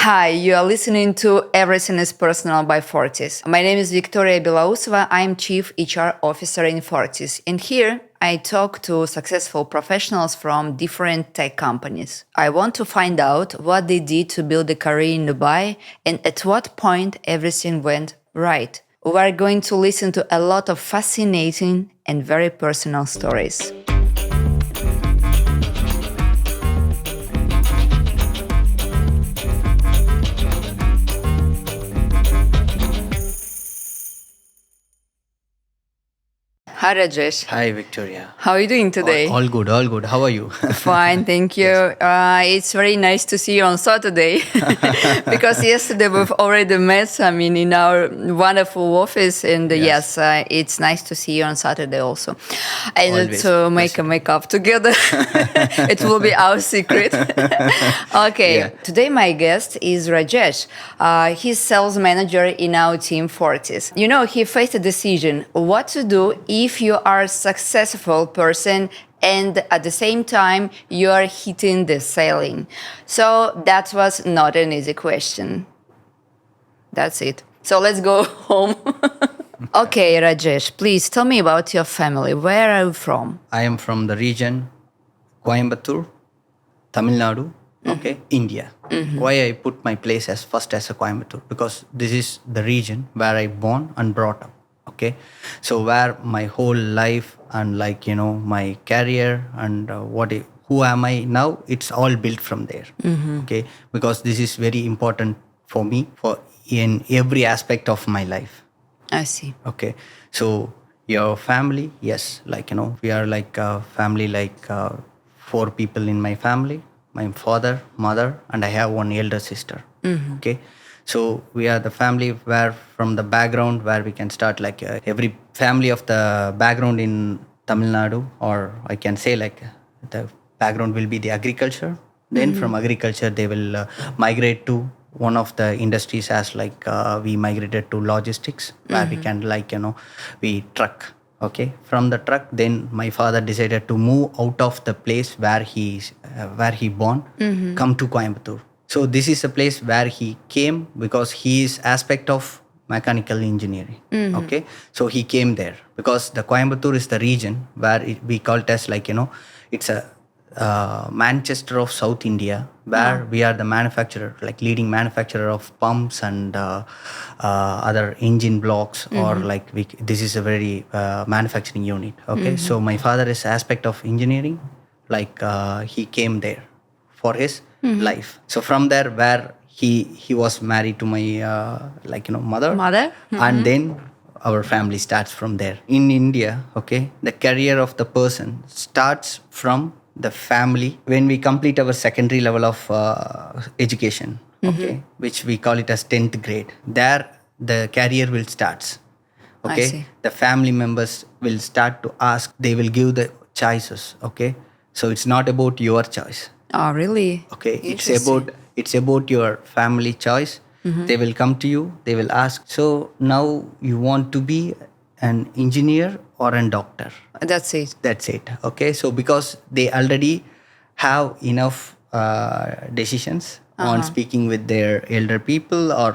Hi, you are listening to Everything is Personal by Fortis. My name is Victoria Belausova. I'm Chief HR Officer in Fortis. And here I talk to successful professionals from different tech companies. I want to find out what they did to build a career in Dubai and at what point everything went right. We're going to listen to a lot of fascinating and very personal stories. Hi, Rajesh. Hi, Victoria. How are you doing today? All good, all good. How are you? Fine, thank you. It's very nice to see you on Saturday because yesterday we've already met. In our wonderful office, and yes, it's nice to see you on Saturday also, and Always. to make a makeup together. It will be our secret. Okay, Yeah. Today my guest is Rajesh. He's sales manager in our team Fortis. You know, he faced a decision what to do if you are a successful person and at the same time you are hitting the ceiling. So that was not an easy question. That's it. So let's go home. Okay, Rajesh, please tell me about your family. Where are you from? I am from the region Coimbatore, Tamil Nadu, India. Why I put my place as first as a Coimbatore? Because this is the region where I born and brought up. Okay, so where my whole life and my career and who am I now? It's all built from there. Okay, because this is very important for me for in every aspect of my life. I see. Okay, so your family, yes, we are like a family, four people in my family: my father, mother, and I have one elder sister. Okay, so we are the family where from the background where we can start every family of the background in Tamil Nadu, or I can say the background will be the agriculture. Then from agriculture they will migrate to one of the industries as we migrated to logistics where we can we truck. Okay, from the truck then my father decided to move out of the place where he born, come to Coimbatore. So this is a place where he came because he is aspect of mechanical engineering. Okay, so he came there because the Coimbatore is the region where we call it as it's a Manchester of South India, where we are the manufacturer, leading manufacturer of pumps and other engine blocks, or this is a very manufacturing unit. Okay, so my father is aspect of engineering, he came there for his life. So from there, where he was married to my mother, and then our family starts from there. In India, okay, the career of the person starts from the family when we complete our secondary level of education, okay, which we call it as 10th grade. There, the career will start. I Okay, see. the family members will start to ask. They will give the choices. Okay, so it's not about your choice. Oh, really? Okay, it's Interesting. about your family choice. They will come to you, they will ask, so now you want to be an engineer or a doctor? That's it. Okay, so because they already have enough decisions on speaking with their elder people, or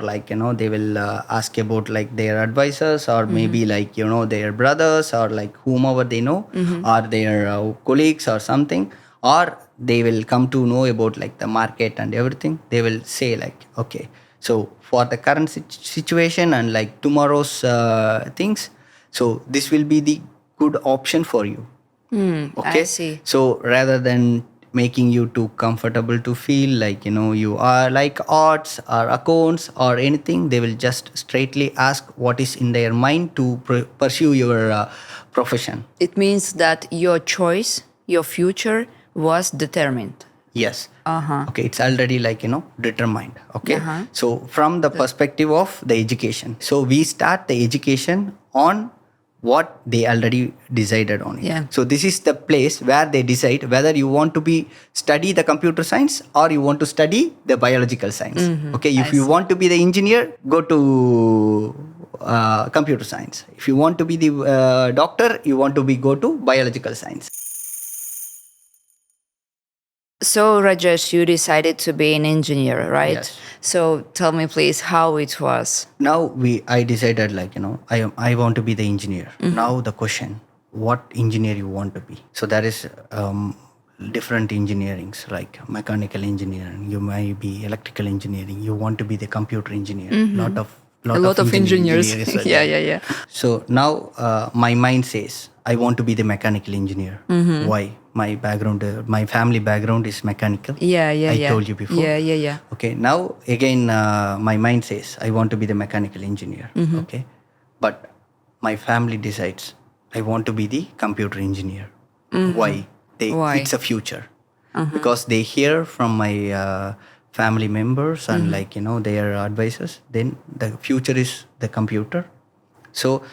they will ask about their advisors, or maybe their brothers, or whomever they know, or their colleagues or something, or they will come to know about the market and everything. They will say okay, so for the current situation and tomorrow's things, so this will be the good option for you. Okay, I see. so rather than making you too comfortable to feel you are like arts or accounts or anything, they will just straightly ask what is in their mind to pursue your profession. It means that your choice, your future was determined. Yes. Okay, it's already determined. Okay, so from the perspective of the education, so we start the education on what they already decided on it. Yeah. So this is the place where they decide whether you want to study the computer science or you want to study the biological science. Okay, if you want to be the engineer, go to computer science. If you want to be the doctor, you want to go to biological science. So, Rajesh, you decided to be an engineer, right? Yes. So, tell me, please, how it was. Now I decided, like, I want to be the engineer. Now the question, what engineer you want to be? So there is different engineerings, like mechanical engineering, you may be electrical engineering, you want to be the computer engineer. A lot of engineers. engineers are Yeah, there. yeah. So now my mind says I want to be the mechanical engineer. Why? My background, my family background is mechanical. Yeah, yeah, I yeah. told you before. Yeah. Okay, now again, my mind says I want to be the mechanical engineer. Okay, but my family decides I want to be the computer engineer. Why? Why? It's a future, because they hear from my family members and their advisors. Then the future is the computer. So,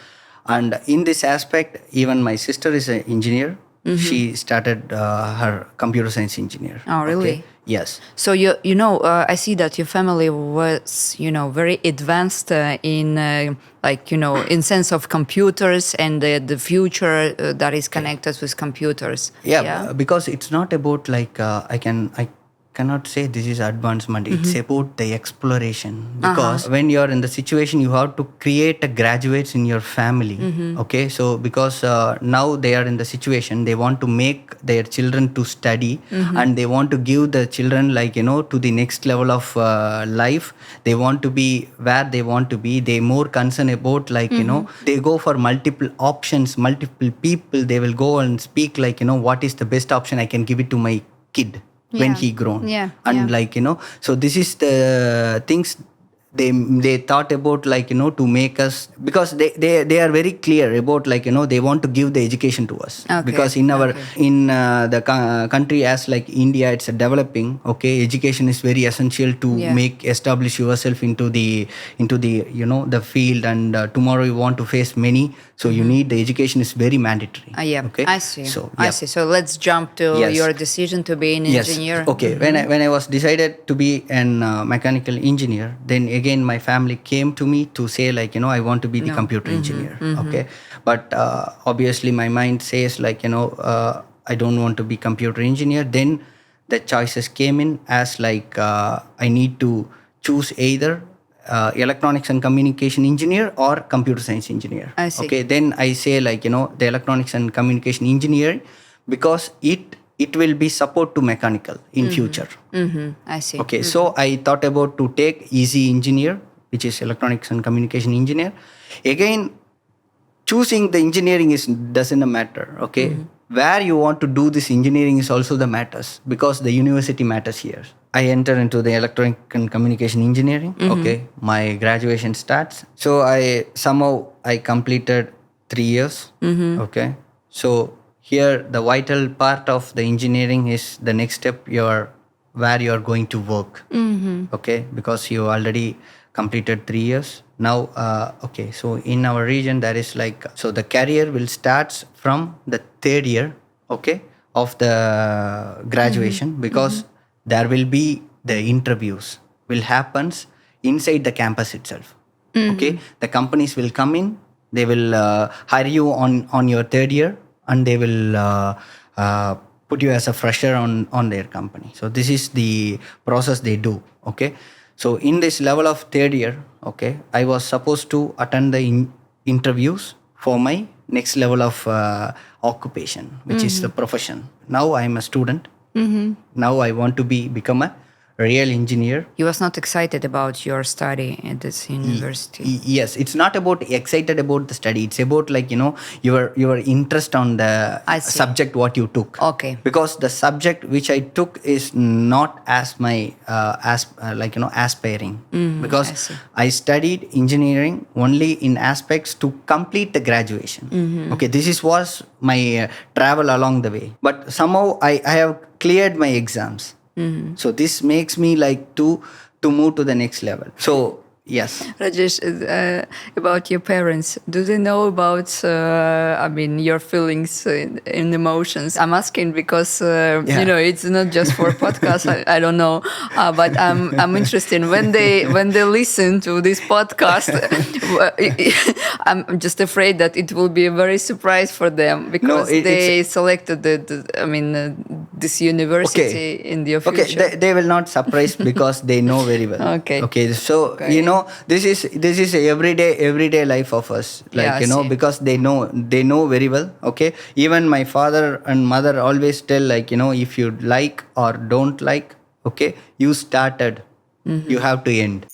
and in this aspect, even my sister is an engineer. She started her computer science engineer. Oh, really? Okay? Yes. So I see that your family was very advanced in in sense of computers and the future that is connected with computers. Yeah, because it's not about like I cannot say this is advancement. It's about the exploration, because when you're in the situation, you have to create a graduates in your family. Okay, so because now they are in the situation, they want to make their children to study, and they want to give the children to the next level of life. They want to be where they want to be. They more concerned about they go for multiple options, multiple people. They will go and speak what is the best option I can give it to my kid when he grown. And so this is the things they thought about to make us, because they are very clear about they want to give the education to us. Because in our in the country as like India, it's a developing. Okay, education is very essential to make establish yourself into the the field, and tomorrow you want to face many, so you need the education is very mandatory. Okay, I see. I see. So let's jump to your decision to be an engineer. Okay, when I was decided to be an mechanical engineer, then again my family came to me to say I want to be the computer engineer. Okay, but obviously my mind says I don't want to be computer engineer. Then the choices came in as I need to choose either electronics and communication engineer or computer science engineer. I see. Okay, then I say the electronics and communication engineer, because it will be support to mechanical in future. I see. Okay, so I thought about to take easy engineer, which is electronics and communication engineer. Again, choosing the engineering doesn't matter. Okay, where you want to do this engineering is also the matters, because the university matters here. I enter into the electronic and communication engineering. Okay, my graduation starts. So I completed 3 years. Okay, so here the vital part of the engineering is the next step, where you are going to work. Okay, because you already completed 3 years. Now, okay, so in our region there is so the career will start from the 3rd year, okay, of the graduation, because there will be the interviews will happens inside the campus itself. Okay, the companies will come in, they will hire you on your 3rd year, and they will put you as a fresher on their company. So this is the process they do. Okay, so in this level of 3rd year, okay, I was supposed to attend the interviews for my next level of occupation, which is the profession. Now I am a student. Now I want to become a real engineer. You was not excited about your study at this university. Yes, it's not about excited about the study. It's about your interest on the subject what you took. Okay. Because the subject which I took is not as my aspiring. Because I studied engineering only in aspects to complete the graduation. Okay, was my travel along the way. But somehow I have cleared my exams. So this makes me to move to the next level. So yes. Rajesh, about your parents, do they know about your feelings and emotions? I'm asking because it's not just for podcast. I don't know, but I'm interested when they listen to this podcast. Well, I'm just afraid that it will be a very surprise for them because they selected this university in the future. Okay, they will not surprise because they know very well. Okay. So this is a everyday life of us, because they know very well. Okay, even my father and mother always tell if you like or don't like, okay, you started, you have to end.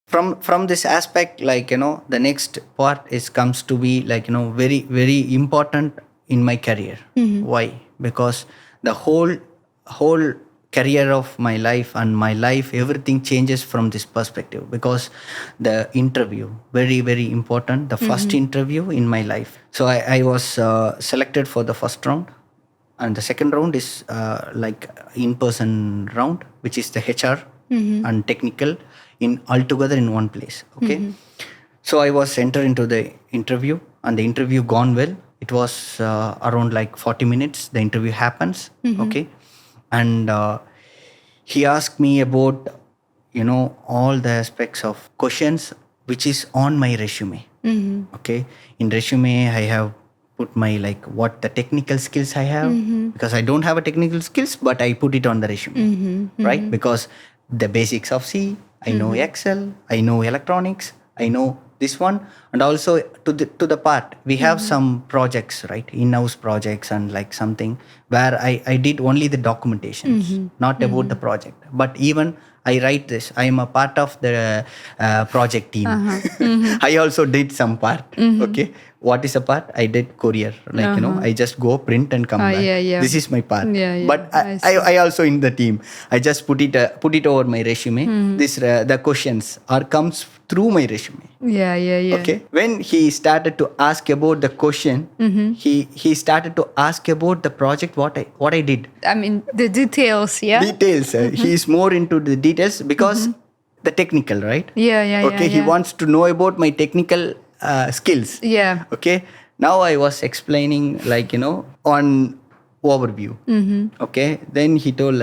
From this aspect, the next part comes to be very very important in my career. Why? Because the whole career of my life and my life, everything changes from this perspective, because the interview, very very important, the first interview in my life. So I was selected for the first round, and the second round is in-person round, which is the HR and technical altogether in one place. Okay. So I was entered into the interview, and the interview gone well. It was around 40 minutes. The interview happens. Okay. And he asked me about, all the aspects of questions which is on my resume. Okay. In resume, I have put my what the technical skills I have, because I don't have a technical skills, but I put it on the resume, right? Because the basics of C, I know Excel, I know electronics, I know this one, and also to the part we have some projects, right? In-house projects and something where I did only the documentations, not about the project. But even I write this. I am a part of the project team. I also did some part. Okay. What is a part? I did courier. I just go print and come back. This is my part. But I also in the team. I just put it over my resume. This the questions comes through my resume. Okay. When he started to ask about the question, he started to ask about the project, what I did. I mean the details. Details. He is more into the details because the technical, right? Okay. He wants to know about my technical skills. Okay. Now I was explaining on overview. Okay. Then he told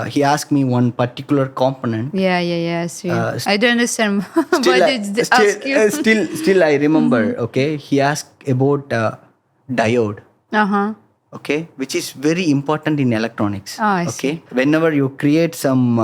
he asked me one particular component. I don't understand. Why did they ask you? Still I remember. Okay. He asked about diode. Okay, which is very important in electronics. Okay, whenever you create some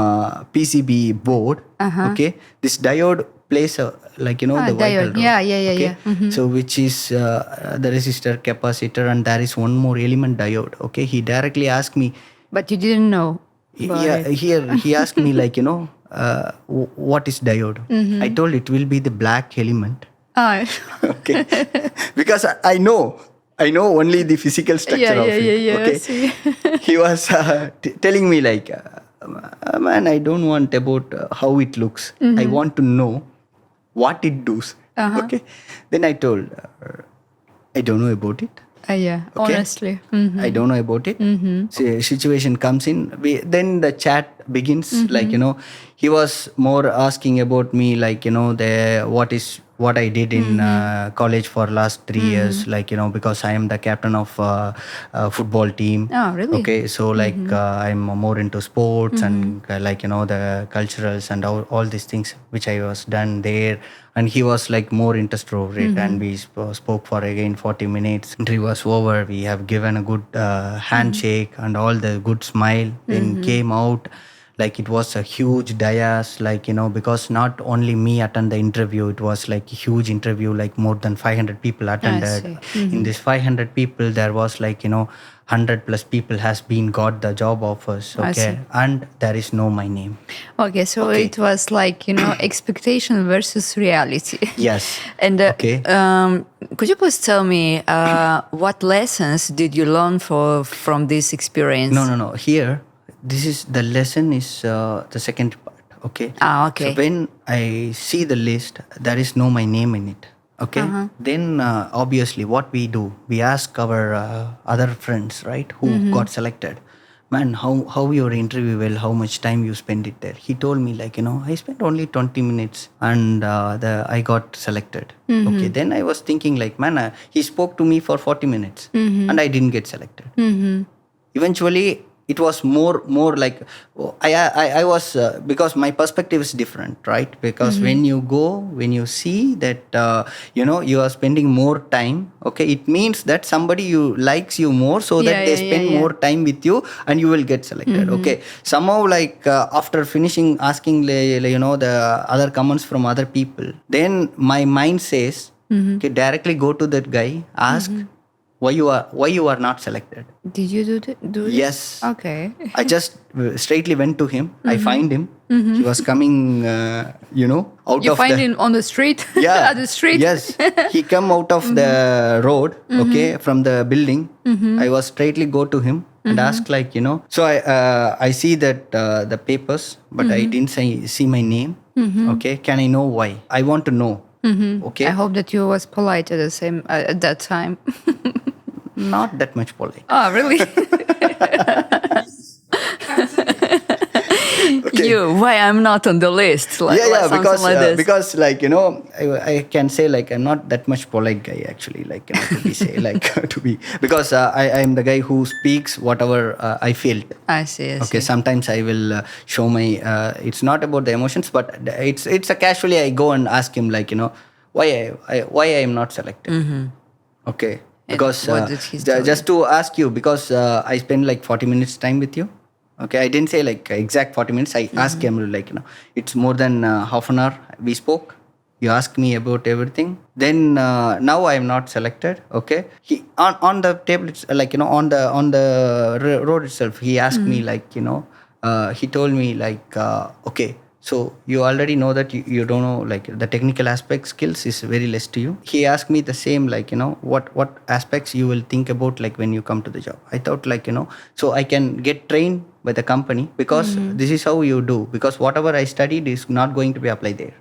PCB board, okay, this diode plays the diode. vital role. Okay? So which is the resistor, capacitor, and there is one more element, diode. Okay, he directly asked me. But you didn't know. Here he asked me what is diode? I told it will be the black element. Okay, because I know only the physical structure of it. Okay. He was telling me man, I don't want about how it looks. I want to know what it does. Okay. Then I told, I don't know about it. Okay? Honestly. I don't know about it. So, situation comes in. Then the chat begins. He was more asking about me, what I did in college for last 3 years, because I am the captain of football team. Oh, really? Okay, so I'm more into sports and the culturals and all these things which I was done there. And he was more introverted, and we spoke for again 40 minutes. Interview was over. We have given a good handshake and all the good smile. Then came out. It was a huge dais, because not only me attend the interview, it was a huge interview, more than 500 people attended. In this 500 people, there was 100 plus people has been got the job offers. Okay. And there is no my name. Okay. So it was expectation versus reality. Yes. And could you please tell me what lessons did you learn from this experience? No. Here, this is the lesson is the second part. Okay. Okay. So when I see the list, there is no my name in it. Okay. Then obviously what we do, we ask our other friends, right, who got selected. Man, how your interview well, how much time you spend it there? He told me I spent only 20 minutes and I got selected. Okay. Then I was thinking man, he spoke to me for 40 minutes and I didn't get selected. Eventually it was more like I was because my perspective is different, right? Because when you see that you are spending more time, okay, it means that somebody you likes you more, so that they spend more time with you and you will get selected. Okay, somehow like after finishing asking the other comments from other people, then my mind says, okay, directly go to that guy, ask why you are not selected. Did you do this? Yes. Okay. I just straightly went to him. I find him. He was coming out You of find the him on the street? yeah At the street? yes, he come out of the road, okay, from the building. I was straightly go to him and ask so I see that the papers, but I didn't see my name. Okay, can I know why? I want to know. Okay, I hope that you was polite at that time. not that much polite. Oh, really? Okay. Why I'm not on the list? Because I can say like I'm not that much polite guy actually, to be say to be, because I am the guy who speaks whatever I feel. I see. Okay, sometimes I will show my it's not about the emotions, but it's a casually I go and ask him why I am not selected. Okay, because what did he tell just to ask you, because I spend like 40 minutes time with you. Okay, I didn't say like exact 40 minutes. I asked him it's more than half an hour we spoke. You asked me about everything. Then now I am not selected. Okay, he on the table, it's on the road itself. He asked me he told me okay, so you already know that you don't know the technical aspect skills is very less to you. He asked me the same what aspects you will think about when you come to the job. I thought so I can get trained by the company, because this is how you do, because whatever I studied is not going to be applied there.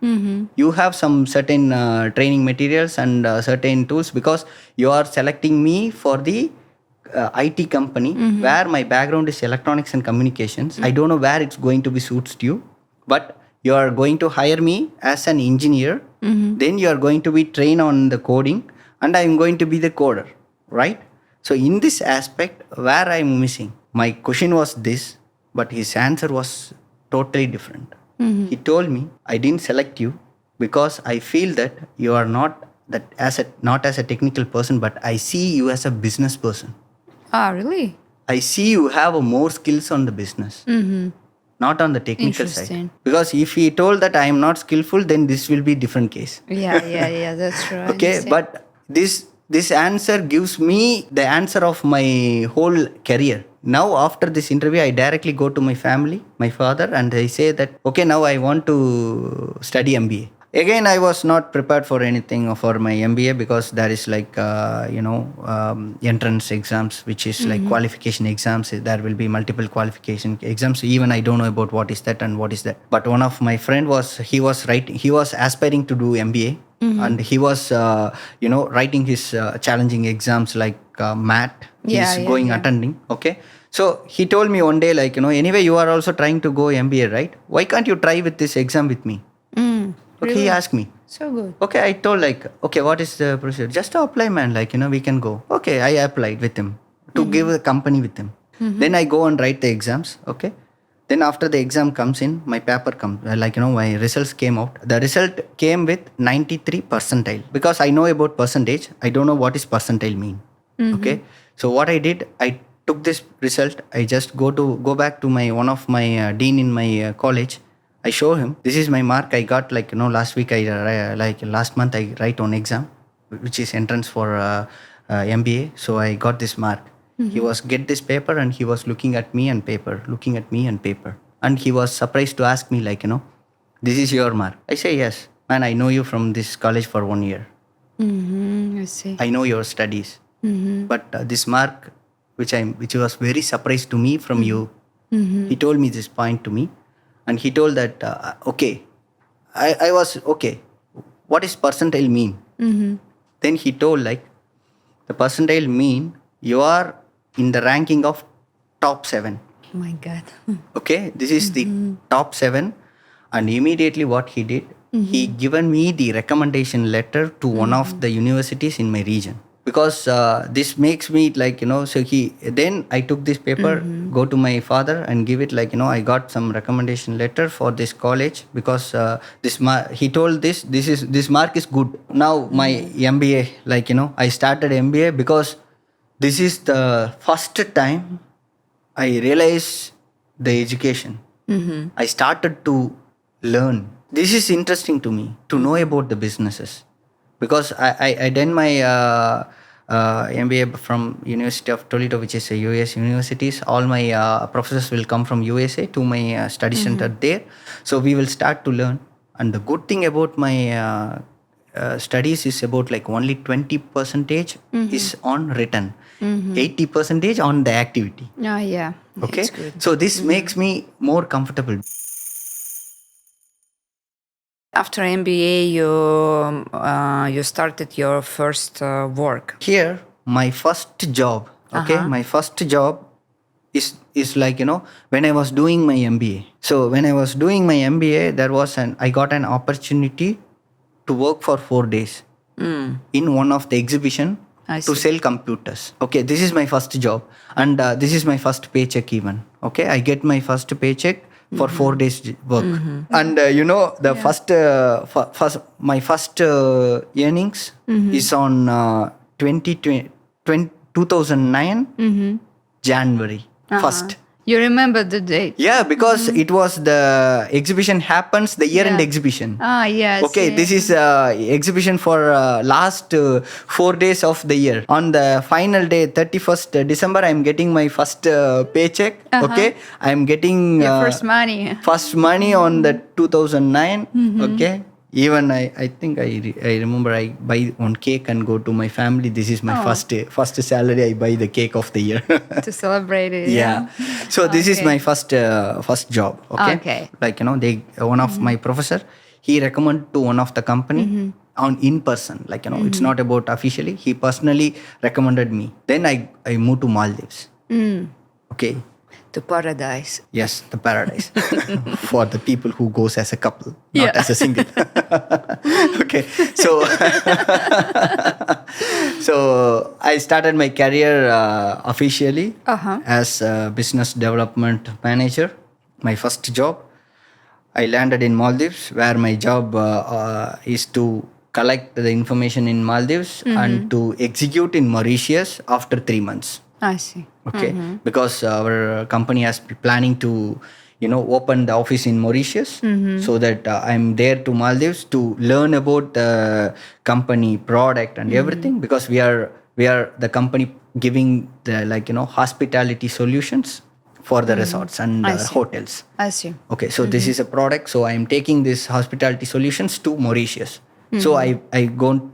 You have some certain training materials and certain tools, because you are selecting me for the IT company where my background is electronics and communications. I don't know where it's going to be suits to you, but you are going to hire me as an engineer. Then you are going to be trained on the coding, and I am going to be the coder, right? So in this aspect where I am missing, my question was this, but his answer was totally different. He told me, I didn't select you because I feel that you are not as a technical person, but I see you as a business person. Ah, really? I see you have more skills on the business, not on the technical side. Because if he told that I am not skillful, then this will be different case. Yeah, that's true. Okay, but this answer gives me the answer of my whole career. Now after this interview, I directly go to my family, my father, and I say that okay, now I want to study MBA. Again, I was not prepared for anything for my MBA, because there is entrance exams, which is like qualification exams. There will be multiple qualification exams. Even I don't know about what is that and what is that. But one of my friend he was aspiring to do MBA, and he was writing his challenging exams like math. He's attending. Okay. So he told me one day anyway, you are also trying to go MBA, right? Why can't you try with this exam with me? Okay, really? He asked me. So good. Okay, I told okay, what is the procedure? Just to apply, man, we can go. Okay, I applied with him to give a company with him. Then I go and write the exams. Okay. Then after the exam comes in, my paper comes, my results came out. The result came with 93 percentile. Because I know about percentage, I don't know what is percentile mean. Okay. So what I did, I took this result. I just go back to one of my dean in my college. I show him, this is my mark I got last week. Last month I write on exam, which is entrance for MBA. So I got this mark. He was get this paper, and he was looking at me and paper. And he was surprised to ask me this is your mark. I say, yes, man, I know you from this college for 1 year. I see. I know your studies. But this mark, which was very surprised to me from you, he told me this point to me. And he told that, okay, I was, okay, what is percentile mean? Then he told the percentile mean you are in the ranking of top 7. Oh my God. Okay, this is the top 7. And immediately what he did, he given me the recommendation letter to one of the universities in my region. because this makes me like, so then I took this paper, go to my father and give it, like, I got some recommendation letter for this college, because he told this mark is good. Now my MBA, like, I started MBA because this is the first time I realized the education. I started to learn. This is interesting to me to know about the businesses, because I done my MBA from University of Toledo, which is a US universities. All my professors will come from USA to my study center there. So we will start to learn. And the good thing about my studies is about like only 20% is on written, 80% on the activity. Oh, yeah. Okay, It's good. so this makes me more comfortable. After MBA, you started your first work. Here, my first job. Okay, my first job is like, when I was doing my MBA. So when I was doing my MBA, I got an opportunity to work for 4 days in one of the exhibition to sell computers. Okay, this is my first job, and this is my first paycheck even. Okay, I get my first paycheck for 4 days work, and the my first earnings is on 2009 January 1st. You remember the date? Yeah, because it was the exhibition happens, the year-end exhibition. Ah, yes. Okay, this is exhibition for last 4 days of the year. On the final day, 31st December, I'm getting my first paycheck. Okay, I'm getting Your first money. First money on the 2009. Okay. Even I think I remember I buy one cake and go to my family. This is my first salary. I buy the cake of the year To celebrate it. Yeah. So this is my first job. Okay. Like, one of my professor, he recommended to one of the company on in person. Like, it's not about officially. He personally recommended me. Then I moved to Maldives. Okay. To paradise. Yes, the paradise for the people who goes as a couple, not as a single. Okay, so so I started my career officially as a business development manager. My first job, I landed in Maldives, where my job is to collect the information in Maldives and to execute in Mauritius after 3 months. I see. Okay, because our company has been planning to, open the office in Mauritius, so that I'm there to Maldives to learn about the company product and everything, because we are the company giving the hospitality solutions for the resorts and hotels. I see. Okay, so this is a product. So I'm taking this hospitality solutions to Mauritius. So I gone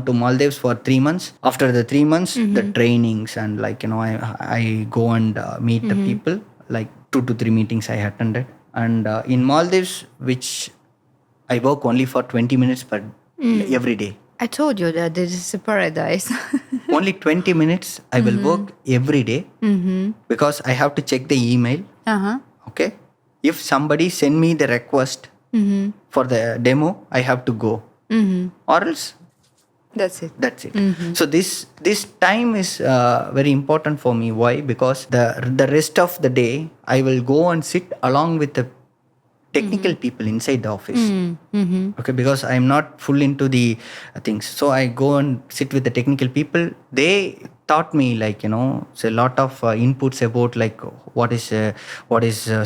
to Maldives for 3 months. After the 3 months, the trainings and I go and meet the people. Like 2 to 3 meetings I attended. And in Maldives, which I work only for 20 minutes per every day. I told you that this is a paradise. Only 20 minutes I will work every day because I have to check the email. Okay. If somebody send me the request for the demo, I have to go. Or else that's it. So this time is very important for me. Why? Because the rest of the day I will go and sit along with the technical people inside the office. Okay, because I'm not full into the things. So I go and sit with the technical people. They taught me so a lot of inputs about what is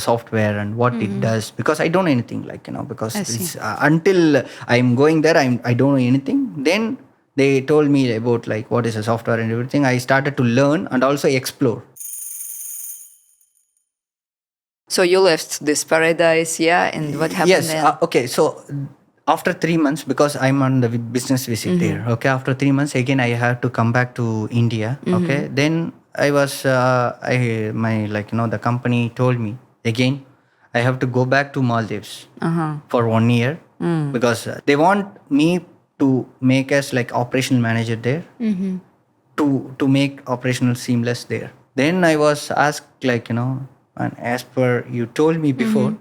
software and what it does, because I don't know anything because it's, until I'm going there, I don't know anything. Then they told me about what is a software and everything. I started to learn and also explore. So you left this paradise, and what happened then? Yes. Okay. So after 3 months, because I'm on the business visit there. Okay. After 3 months, again I had to come back to India. Okay. Then I was, the company told me again, I have to go back to Maldives for 1 year because they want me to make us operational manager there, to make operational seamless there. Then I was asked and as per you told me before,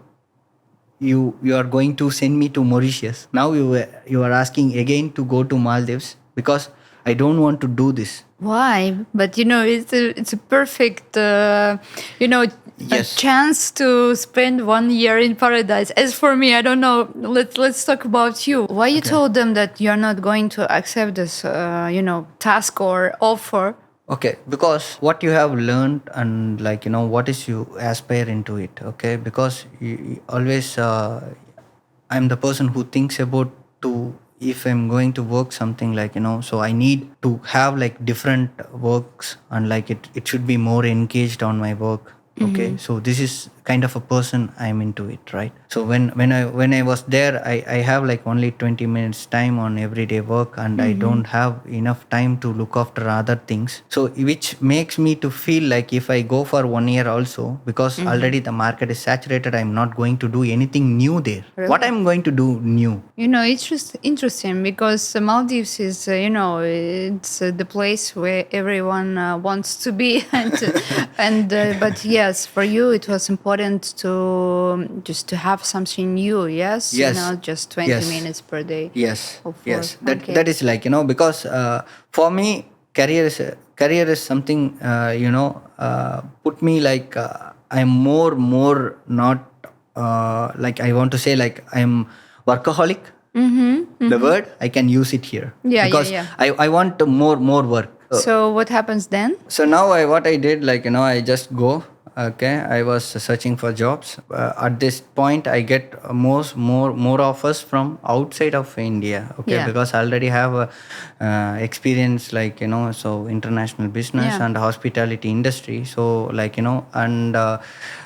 you are going to send me to Mauritius. Now you are asking again to go to Maldives, because I don't want to do this. Why? But it's a perfect a Yes. chance to spend 1 year in paradise. As for me, I don't know. Let's talk about you. Why you told them that you're not going to accept this task or offer? Okay, because what you have learned and what is you aspire into it. Okay, because you always I'm the person who thinks about to if I'm going to work something so I need to have like different works and it should be more engaged on my work. Okay, so this is kind of a person I'm into it, right? So when I was there, I have like only 20 minutes time on everyday work, and I don't have enough time to look after other things. So which makes me to feel like if I go for 1 year also, because already the market is saturated, I'm not going to do anything new there. Really? What I'm going to do new? It's just interesting because Maldives is, it's the place where everyone wants to be, but yes, for you it was important to just to have something new. Yes, Yes. just 20 Yes. minutes per day. Yes, of yes. work. Okay. That is because for me, career is something put me I'm more not like I want to say like I'm workaholic. The word I can use it here. Yeah, because yeah. I want more work. So what happens then? So now what I did I just go. Okay, I was searching for jobs. At this point, I get more offers from outside of India. Okay, Yeah. because I already have a experience so international business Yeah. and hospitality industry. So and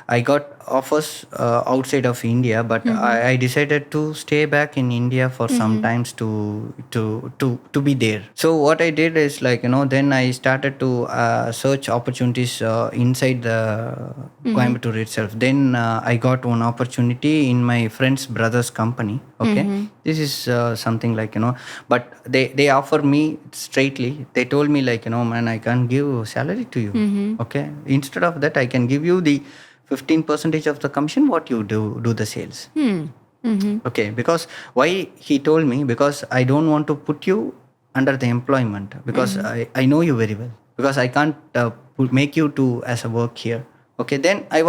I got offers outside of India, but I decided to stay back in India for some times to be there. So what I did is then I started to search opportunities inside the Coimbatore itself. Then I got one opportunity in my friend's brother's company. Okay, this is something but they offer me straightly. They told me man, I can't give salary to you. Okay, instead of that, I can give you the 15% of the commission what you do the sales. Okay, because why he told me, because I don't want to put you under the employment, because I know you very well, because I can't make you to as a work here. Okay, then I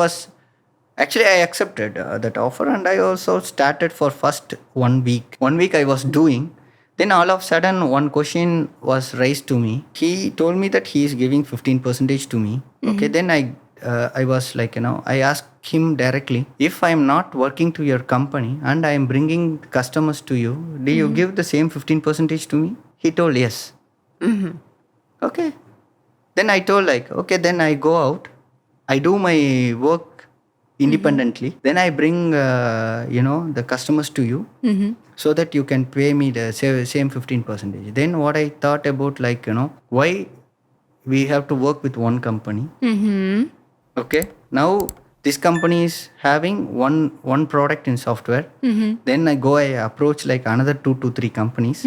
accepted that offer, and I also started for first 1 week. 1 week I was doing. Then all of a sudden one question was raised to me. He told me that he is giving 15% to me. Okay, then I was I asked him directly, if I'm not working to your company and I'm bringing customers to you, do you give the same 15% to me? He told yes. Okay. Then I told okay, then I go out, I do my work independently, then I bring the customers to you, so that you can pay me the same 15%. Then what I thought about why we have to work with one company. Okay, now this company is having one product in software. Then I approach another 2 to 3 companies.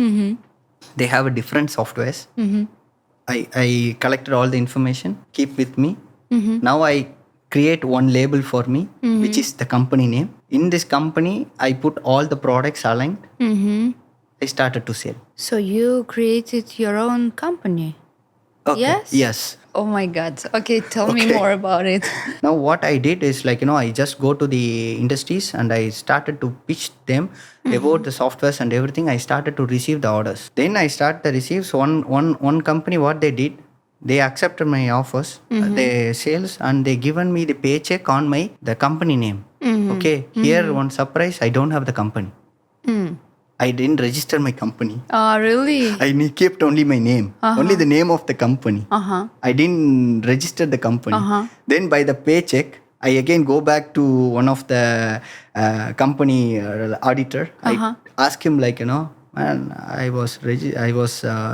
They have a different softwares. I collected all the information, keep with me. Now I create one label for me, which is the company name. In this company, I put all the products aligned. I started to sell. So you created your own company? Okay. Yes? Yes. Oh my God. Okay, tell me Okay. more about it. Now what I did is I just go to the industries and I started to pitch them about the softwares and everything. I started to receive the orders. Then I start the receives. One company, what they did, they accepted my offers, the sales, and they given me the paycheck on the company name. Okay, here one surprise, I don't have the company. I didn't register my company. Oh, really? I kept only my name, only the name of the company. I didn't register the company. Then by the paycheck, I again go back to one of the company auditor. I ask him man, I was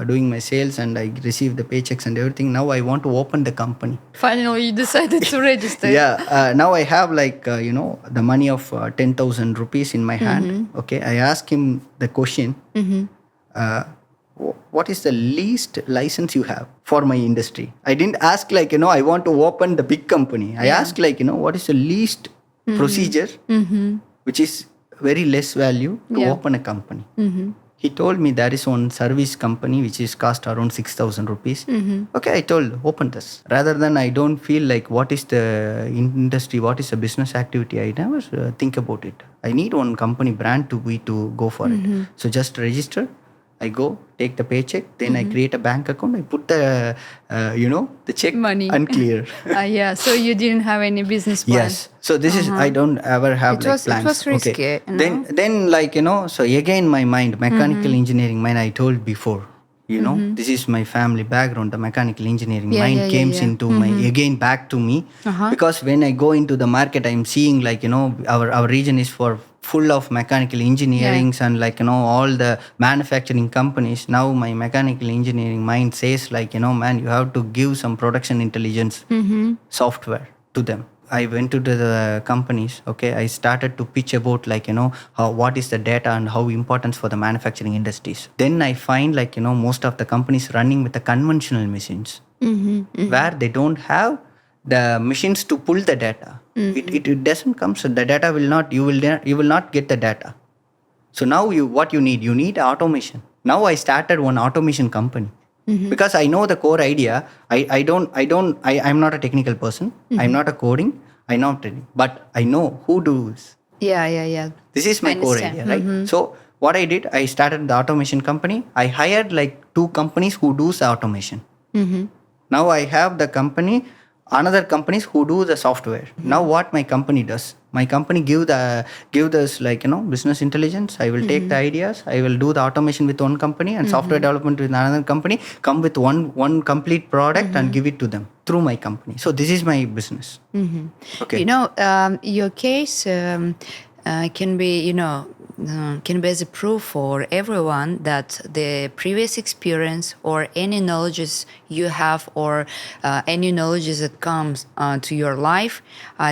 doing my sales and I received the paychecks and everything. Now I want to open the company. Finally, you decided to register. Yeah. Now I have the money of 10,000 rupees in my hand. Okay. I ask him the question. What is the least license you have for my industry? I didn't ask I want to open the big company. I asked what is the least procedure which is very less value to open a company. He told me there is one service company which is cost around 6,000 rupees. Okay, I told, open this. Rather than I don't feel like what is the industry, what is the business activity, I never think about it. I need one company brand to go for it. So just register. I go, take the paycheck, then I create a bank account. I put the, the check Money. and clear. Yeah. So you didn't have any business plan. Yes. So this is, I don't ever have plans. It was risky. Okay. Then so again my mind, mechanical engineering mind, I told before, this is my family background, the mechanical engineering mind came into my, again back to me. Because when I go into the market, I'm seeing our region is full of mechanical engineerings and all the manufacturing companies. Now my mechanical engineering mind says man, you have to give some production intelligence software to them. I went to the companies. Okay, I started to pitch about what is the data and how important for the manufacturing industries. Then I find most of the companies running with the conventional machines where they don't have the machines to pull the data. It doesn't come. So the data will not. You will not get the data. So now what you need automation. Now I started one automation company. Because I know the core idea. I'm not a technical person. I'm not a coding. I'm not training. But I know who does. Yeah. This is my core idea, right? So what I did, I started the automation company. I hired 2 companies who do the automation. Now I have the company, another companies who do the software. Now what my company does? My company give this business intelligence. I will take the ideas. I will do the automation with one company and software development with another company. Come with one complete product and give it to them through my company. So this is my business. Okay. Your case can be as a proof for everyone that the previous experience or any knowledges you have or any knowledges that comes to your life,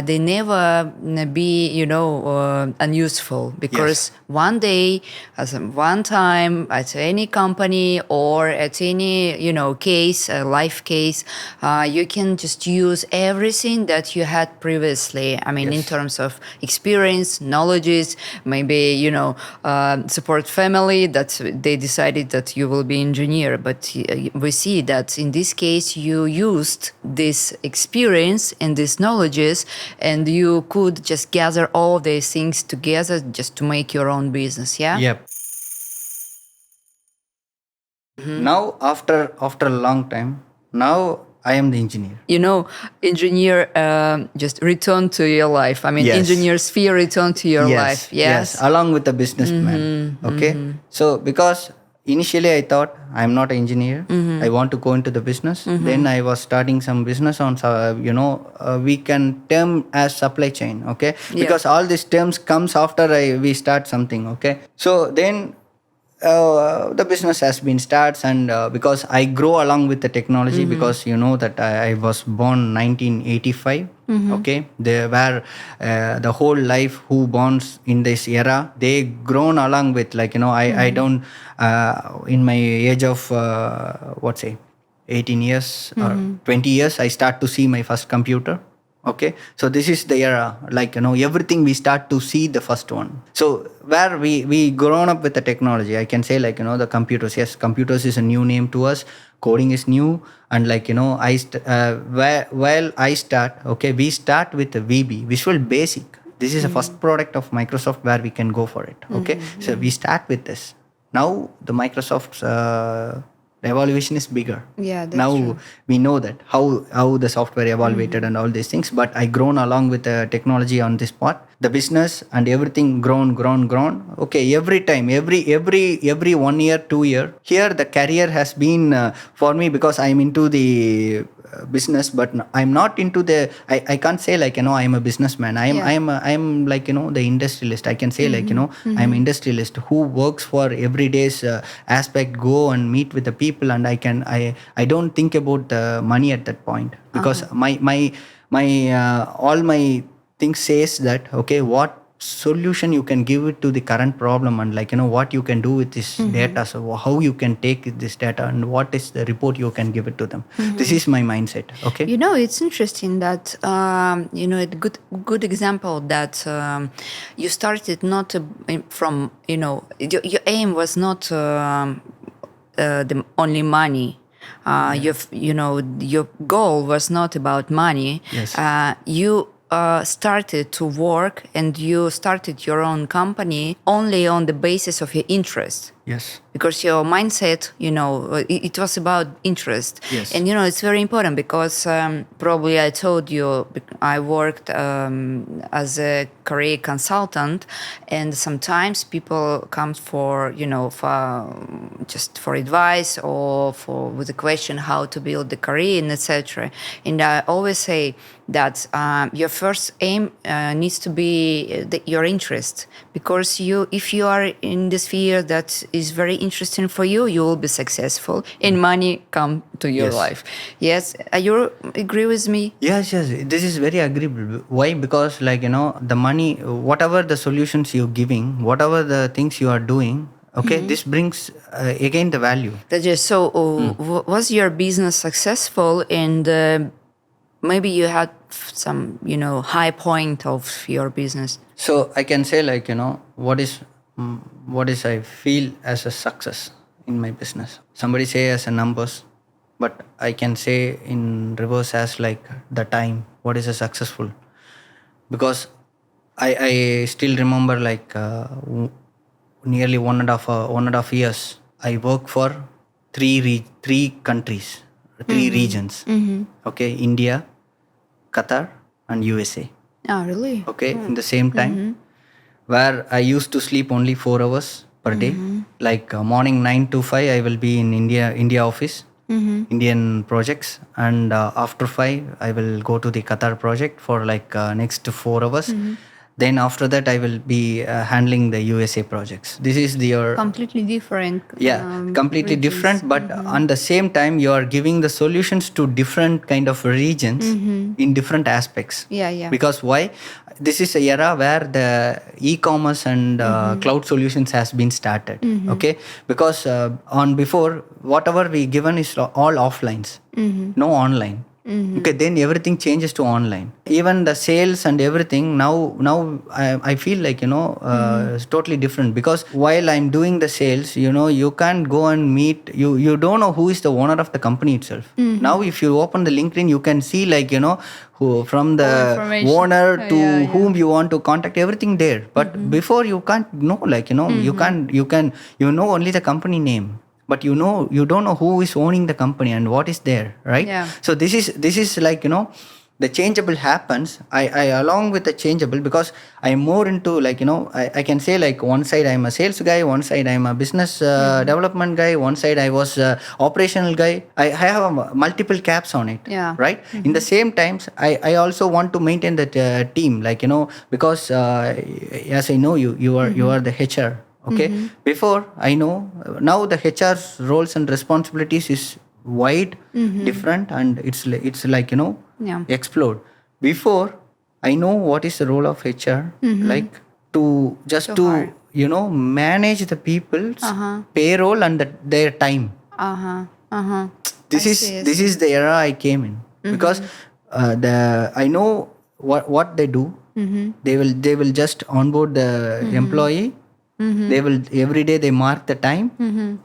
they never be unuseful, because one day, one time at any company or at any case, life case, you can just use everything that you had previously. I mean, in terms of experience, knowledges, maybe support family that they decided that you will be engineer, but we see that in this case you used this experience and these knowledges, and you could just gather all these things together just to make your own business. Yep. Now after a long time, now I am the engineer. Engineer just return to your life. I mean, engineer sphere return to your life. Yes. Along with the businessman. Okay. So because initially I thought I'm not an engineer. I want to go into the business. Then I was starting some business on, we can term as supply chain. Okay. Because all these terms comes after we start something. Okay. So then the business has been starts, and because I grow along with the technology, because that I was born 1985. Okay, they were the whole life who born in this era, they grown along with I don't in my age of 18 years or 20 years, I start to see my first computer. Okay, so this is the era, everything we start to see the first one. So where we grown up with the technology, I can say the computers. Yes, computers is a new name to us. Coding is new, and I start. Okay, we start with the VB, Visual Basic. This is the first product of Microsoft where we can go for it. Okay, so we start with this. Now the Microsoft's the evaluation is bigger. Yeah, that's now true. We know that how the software evaluated and all these things. But I grown along with the technology on this part, the business and everything grown. Okay, every time, every 1 year, 2 year, here the career has been for me, because I'm into the business, but I'm not into the. I can't say I'm a businessman. I'm the industrialist. I can say I'm industrialist who works for everyday's aspect. Go and meet with the people, and I don't think about the money at that point, because my all my things says that okay, what solution you can give it to the current problem, and like what you can do with this data, so how you can take this data and what is the report you can give it to them. This is my mindset. Okay. It's interesting that a good example that you started not from your aim was not the only money. Your goal was not about money. Yes. You started to work and you started your own company only on the basis of your interest. Yes. Because your mindset, it was about interest. Yes. And, it's very important because probably I told you I worked as a career consultant, and sometimes people come for just for advice or with a question how to build the career and etc. And I always say that your first aim needs to be your interest, because if you are in the sphere that is very interesting for you, you will be successful and money come to your life. Yes, you agree with me? Yes, this is very agreeable. Why? Because the money, whatever the solutions you're giving, whatever the things you are doing, okay, this brings again the value. Rajesh, so was your business successful, and maybe you had some high point of your business? So I can say what is I feel as a success in my business. Somebody say as a numbers, but I can say in reverse as the time. What is a successful? Because I still remember nearly one and a half years. I work for three countries, three regions. Okay, India, Qatar, and USA. Oh, really? Okay, in the same time, where I used to sleep only 4 hours per day. Morning 9 to 5, I will be in India office, Indian projects, and after 5, I will go to the Qatar project for next 4 hours. Then after that, I will be handling the USA projects. This is your completely different. Completely regions. different, but on the same time, you are giving the solutions to different kind of regions in different aspects. Yeah. Because why? This is a era where the e-commerce and cloud solutions has been started. Okay, because on before whatever we given is all offlines, no online. Okay, then everything changes to online. Even the sales and everything now I feel it's totally different, because while I'm doing the sales, you can't go and meet, you don't know who is the owner of the company itself. Now if you open the LinkedIn, you can see who from the owner to whom you want to contact, everything there. But before you can't know, you know only the company name, but you don't know who is owning the company and what is there, right? So this is the changeable happens. I along with the changeable, because I'm more into I can say one side I'm a sales guy, one side I'm a business development guy, one side I was operational guy. I have multiple caps on it, right? In the same times, I also want to maintain that team, because as I know you are the HR. Okay. Before I know, now the HR's roles and responsibilities is wide, different, and it's explode. Before I know what is the role of HR, to manage the people's payroll and their time. This is the era I came in, because I know what they do. They will just onboard the employee. They will every day they mark the time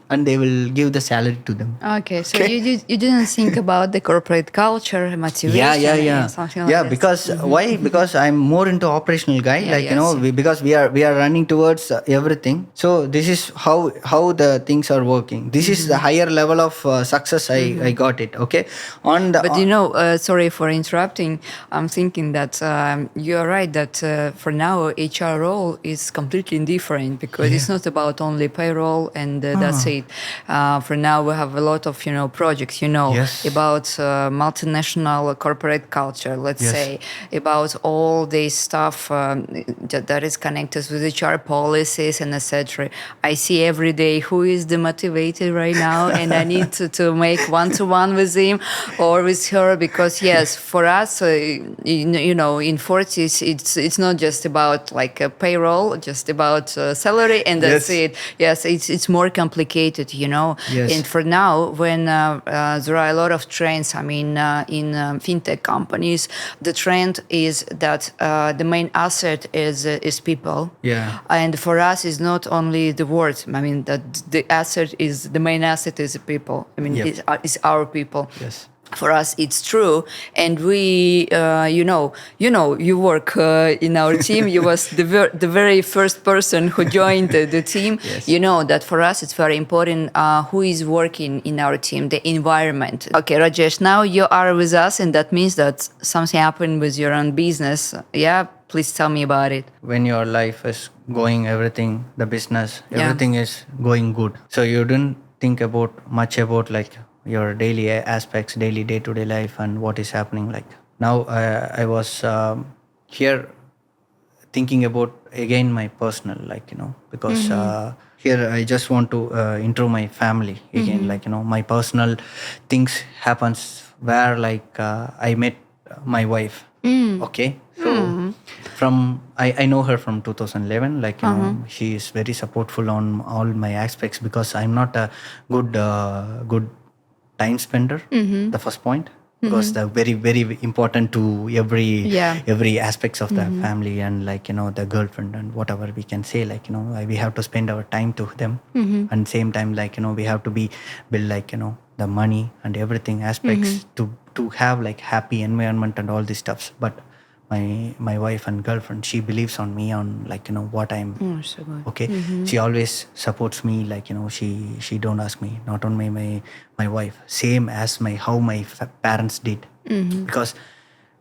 and they will give the salary to them. Okay, so you didn't think about the corporate culture, motivation, and something like that. Because why? Because I'm more into operational guy. Because we are running towards everything. So this is how the things are working. This is the higher level of success. I got it. Okay, but sorry for interrupting. I'm thinking that you're right that for now HR role is completely different. because it's not about only payroll and that's it. For now, we have a lot of projects, Yes. about multinational corporate culture, let's Yes. say, about all this stuff that is connected with HR policies and etc. I see every day who is demotivated right now, and I need to make one-to-one with him or with her, because yes, for us, in Fortis, it's not just about like a payroll, just about salary, and that's Yes. it. Yes, it's more complicated, Yes. And for now, when there are a lot of trends, I mean, in fintech companies, the trend is that the main asset is people. Yeah. And for us, it's not only the words. I mean, that the main asset is the people. I mean, Yep. it's our people. Yes. For us, it's true, and we, you work in our team. You was the very first person who joined the team. Yes. You know that for us, it's very important who is working in our team, the environment. Okay, Rajesh, now you are with us, and that means that something happened with your own business. Yeah, please tell me about it. When your life is going, everything, the business, Yeah. everything is going good. So you didn't think much about like your daily aspects, daily day-to-day life, and what is happening. Like now, I was here thinking about again my personal, like because here I just want to intro my family again, like my personal things happens where like I met my wife. Okay, so from I know her from 2011, like she is very supportful on all my aspects, because I'm not a good time spender. The first point, because they're very very important to every aspects of the family, and like the girlfriend and whatever we can say, like we have to spend our time to them, and same time like we have to build like the money and everything aspects to have like happy environment and all these stuffs. But my wife and girlfriend, she believes on me on like what I'm So good. okay. She always supports me, like she don't ask me, not only my wife, same as how my parents did, because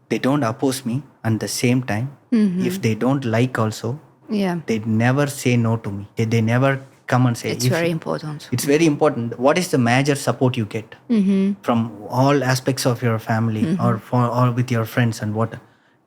they don't oppose me, and the same time if they don't like also, Yeah, they never say no to me. They never come and say it's very important. it's very important. What is the major support you get from all aspects of your family, or with your friends, and what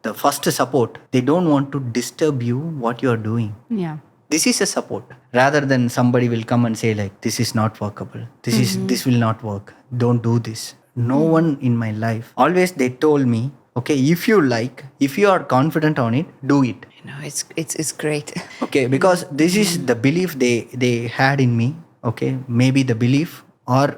the first support, they don't want to disturb you what you are doing. Yeah. This is a support, rather than somebody will come and say like this is not workable, this will not work, don't do this. No one in my life, always they told me, okay, if you are confident on it, do it. It's great. Okay, because this is the belief they had in me. Okay, maybe the belief, or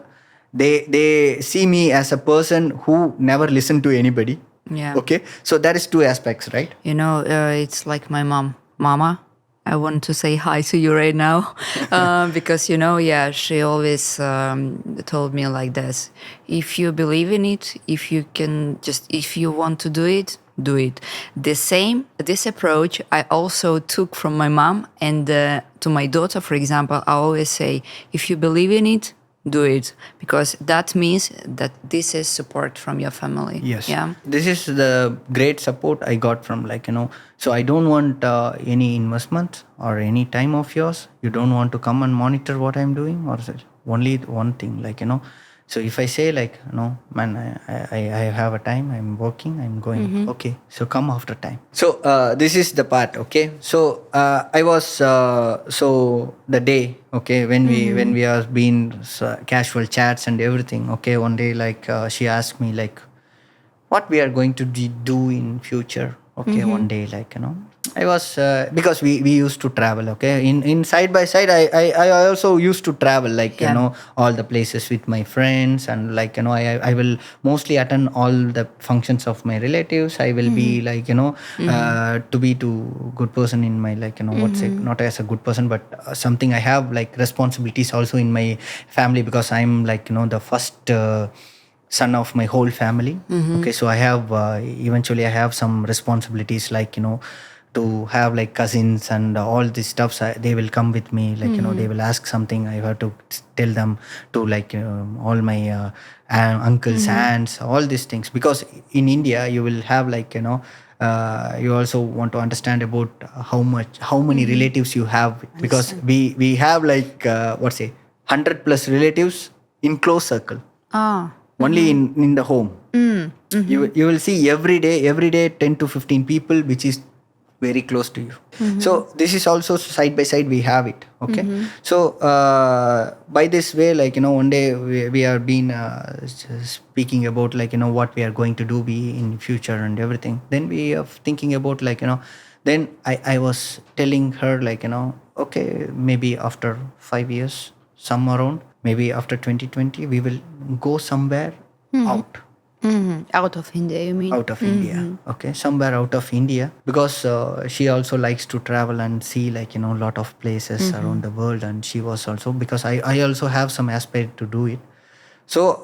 they see me as a person who never listened to anybody. Yeah. Okay, so that is two aspects, right? It's like my mama. I want to say hi to you right now, because she always told me like this: if you believe in it, if you want to do it, do it. This approach I also took from my mom, and to my daughter, for example, I always say, if you believe in it, do it, because that means that this is support from your family. Yes. Yeah. This is the great support I got from so I don't want any investment or any time of yours. You don't want to come and monitor what I'm doing, or only one thing, so if I say like, no, man, I have a time, I'm working, I'm going. Okay, so come after time. So this is the part. Okay, so I was so the day, okay, when we are being casual chats and everything. Okay, one day like she asked me like, what we are going to do in future. Okay, one day like I was because we used to travel. Okay, in side by side, I also used to travel, like all the places with my friends, and like I will mostly attend all the functions of my relatives. I will be like to be too good person in my like what's it, not as a good person, but something I have like responsibilities also in my family, because I'm like the first son of my whole family. Okay, so I have eventually I have some responsibilities, like to have like cousins and all these stuffs. They will come with me, like they will ask something, I have to tell them to like all my uncles, aunts, all these things, because in India you will have like you also want to understand about how many relatives you have, because we have like what say 100 plus relatives in close circle, Ah. only in the home. You will see every day 10 to 15 people which is very close to you. So this is also side by side we have it. Okay. So by this way, like one day we are been speaking about like what we are going to do be in future and everything. Then we are thinking about like then I was telling her like okay, maybe after 5 years, some around, maybe after 2020 we will go somewhere out. Out of India, you mean? Out of India. Okay, somewhere out of India, because she also likes to travel and see like a lot of places around the world, and she was also, because I also have some aspect to do it. So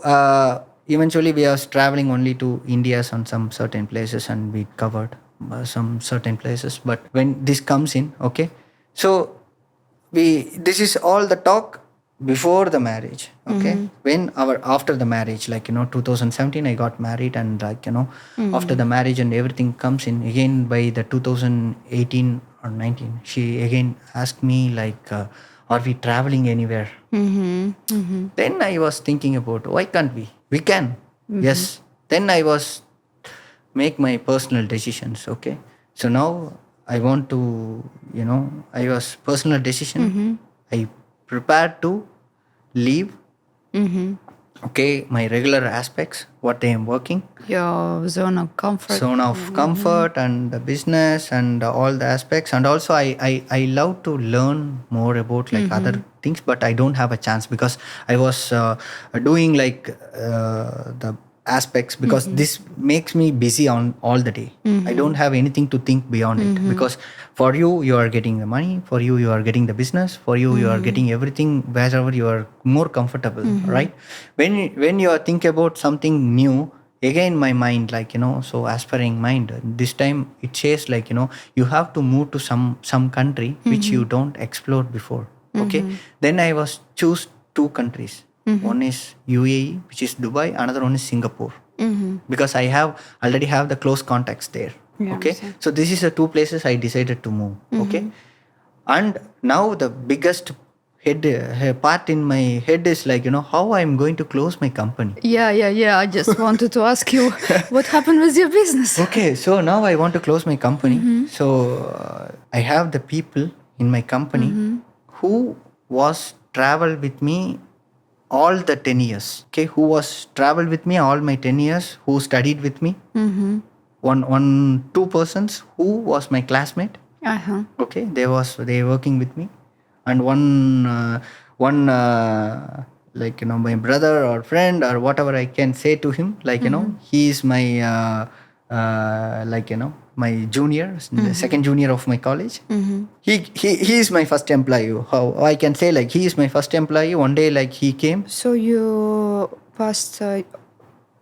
eventually we are traveling only to India on some certain places, and we covered some certain places. But when this comes in, okay, so this is all the talk before the marriage. Okay. When our after the marriage, like 2017 I got married, and like after the marriage and everything comes in again, by the 2018 or 19, she again asked me like are we traveling anywhere? Then I was thinking about, why can't we can. Yes. Then I was make my personal decisions. Okay. So now I want to, I was personal decision. I prepared to leave. Okay, my regular aspects, what I am working, Your zone of comfort. zone of comfort and the business and all the aspects. And also I love to learn more about like other things, but I don't have a chance, because I was doing like the aspects, because this makes me busy on all the day. I don't have anything to think beyond it, because for you are getting the money, for you are getting the business, for you are getting everything wherever you are more comfortable, right? When you are think about something new, again my mind like so aspiring mind, this time it says like you have to move to some country which you don't explore before. Okay. Then I was choose two countries. One is UAE, which is Dubai. Another one is Singapore, because I already have the close contacts there. Yeah, okay. So this is the two places I decided to move. Okay. And now the biggest part in my head is like how I'm going to close my company. Yeah. I just wanted to ask you what happened with your business. Okay, so now I want to close my company. So I have the people in my company who was travel with me all the 10 years. Okay, who was travel with me all my 10 years, who studied with me. Two persons who was my classmate. Okay, they working with me, and one like my brother or friend or whatever I can say to him, like he is my like my junior, the second junior of my college. He is my first employee. How I can say, like he is my first employee. One day like he came. So you passed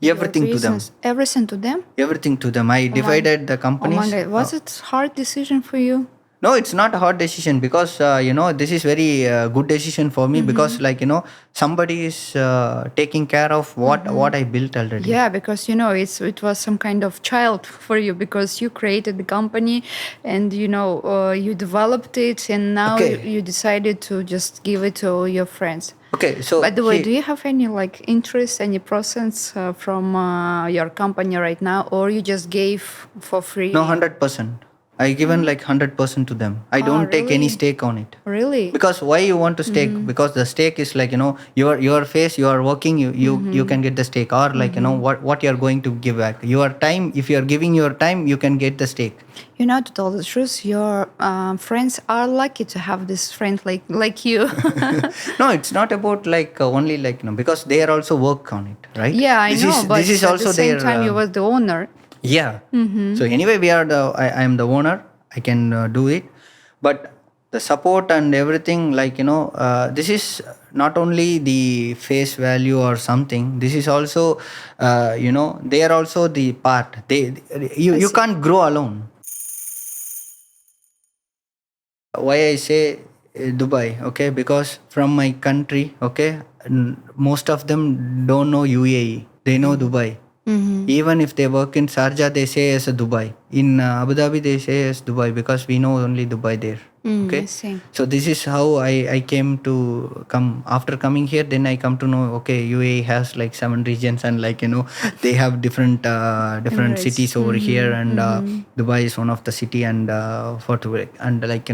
Everything to them. Everything to them? Everything to them. I divided the companies. Oh my God. Was it hard decision for you? No, it's not a hard decision, because this is very good decision for me, because like somebody is taking care of what I built already. Yeah, because it was some kind of child for you, because you created the company and you developed it, and now you decided to just give it to your friends. Okay, so by the way, do you have any like interest, any procents from your company right now, or you just gave for free? No, 100%. I given like 100% to them. I don't take any stake on it. Really? Because why you want to stake? Because the stake is like your face, you are working, you can get the stake, or like what you are going to give back. Your time, if you are giving your time, you can get the stake. To tell the truth, your friends are lucky to have this friend like you. No, it's not about like only like because they are also work on it, right? Yeah, I know. But this is also at the same time, you was the owner. Yeah. So anyway, I am the owner. I can do it, but the support and everything, like this is not only the face value or something. This is also they are also the part. You can't grow alone. Why I say Dubai? Okay, because from my country, okay, most of them don't know UAE. They know Dubai. Even if they work in Sharjah, they say as a Dubai. In Abu Dhabi, they say as Dubai because we know only Dubai there. Okay. I see. So this is how I came to come. After coming here, then I come to know, okay, UAE has like 7 regions and like, they have different Emirates. cities over here, and Dubai is one of the city, and Fortis, and like,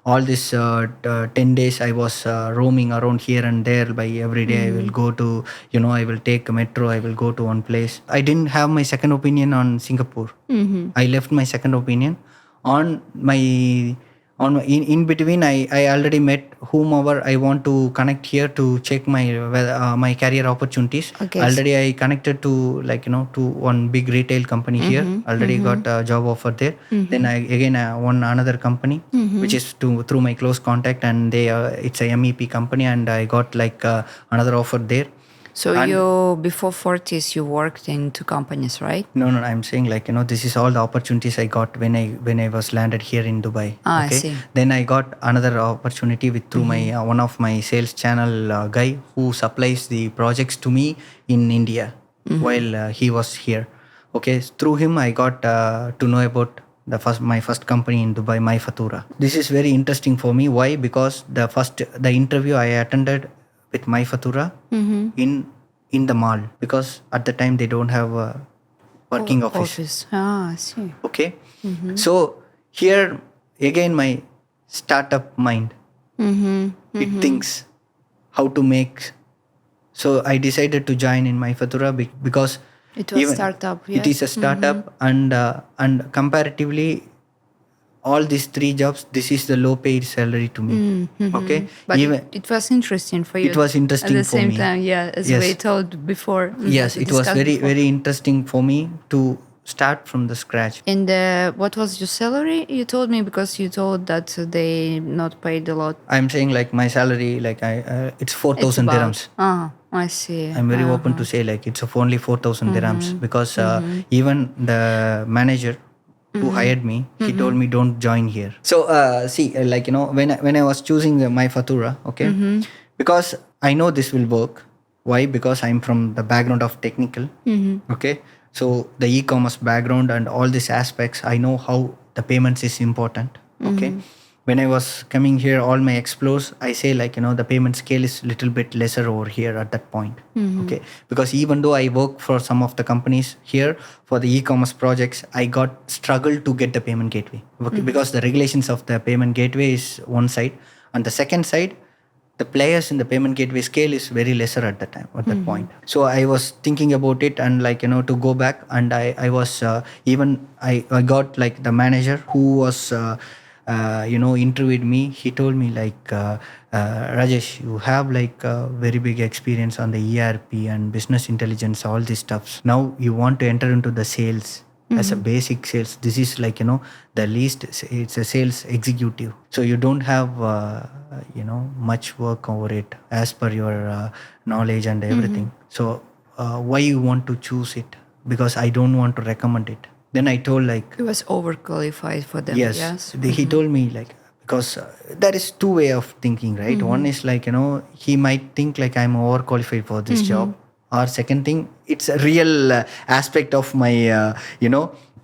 all this 10 days I was roaming around here and there. By every day I will go to, I will take a metro, I will go to one place. I didn't have my second opinion on Singapore. I left my second opinion on my in between. I already met whomever I want to connect here to check my career opportunities. Okay. Already I connected to like, to one big retail company here. Already got a job offer there. Then I again won another company, which is through my close contact, and they it's a MEP company, and I got like another offer there. So you, before Fortis, you worked in 2 companies, right? No, I'm saying like, this is all the opportunities I got when I was landed here in Dubai. I see. Then I got another opportunity through my one of my sales channel guy who supplies the projects to me in India while he was here. Okay, through him I got to know about my first company in Dubai, My Fatura. This is very interesting for me. Why? Because the interview I attended with My Fatura in the mall, because at the time they don't have a working office. I see. Okay. So here again my startup mind, it thinks how to make. So I decided to join in My Fatura because it was startup. Yes. It is a startup, and comparatively all these 3 jobs, this is the low paid salary to me. Okay. But it was interesting for you. It was interesting at the for same me. time, yeah, as we told before. Yes, it was very interesting for me to start from the scratch. And what was your salary? You told me, because you told that they not paid a lot. I'm saying like my salary, like it's 4,000 dirhams. I see. I'm very open to say like it's only 4,000 dirhams, because even the manager who hired me, he told me don't join here. So see, like, when I was choosing My Fatura, okay, because I know this will work. Why? Because I'm from the background of technical. Okay, so the e-commerce background and all these aspects, I know how the payments is important. Okay. When I was coming here, all my explores, I say like, the payment scale is little bit lesser over here at that point. Okay. Because even though I work for some of the companies here for the e-commerce projects, I got struggled to get the payment gateway. Okay. Because the regulations of the payment gateway is one side, and the second side, the players in the payment gateway scale is very lesser at that time, at that point. So I was thinking about it, and like, to go back, and I was I got like the manager who was interviewed me. He told me like, Rajesh, you have like very big experience on the ERP and business intelligence, all these stuffs. Now you want to enter into the sales as a basic sales. This is like, the least, it's a sales executive. So you don't have, much work over it as per your knowledge and everything. So why you want to choose it? Because I don't want to recommend it. Then I told like... He was overqualified for them. Yes. He told me like, because there is 2 way of thinking, right? One is like, he might think like I'm overqualified for this job. Or second thing, it's a real aspect of my,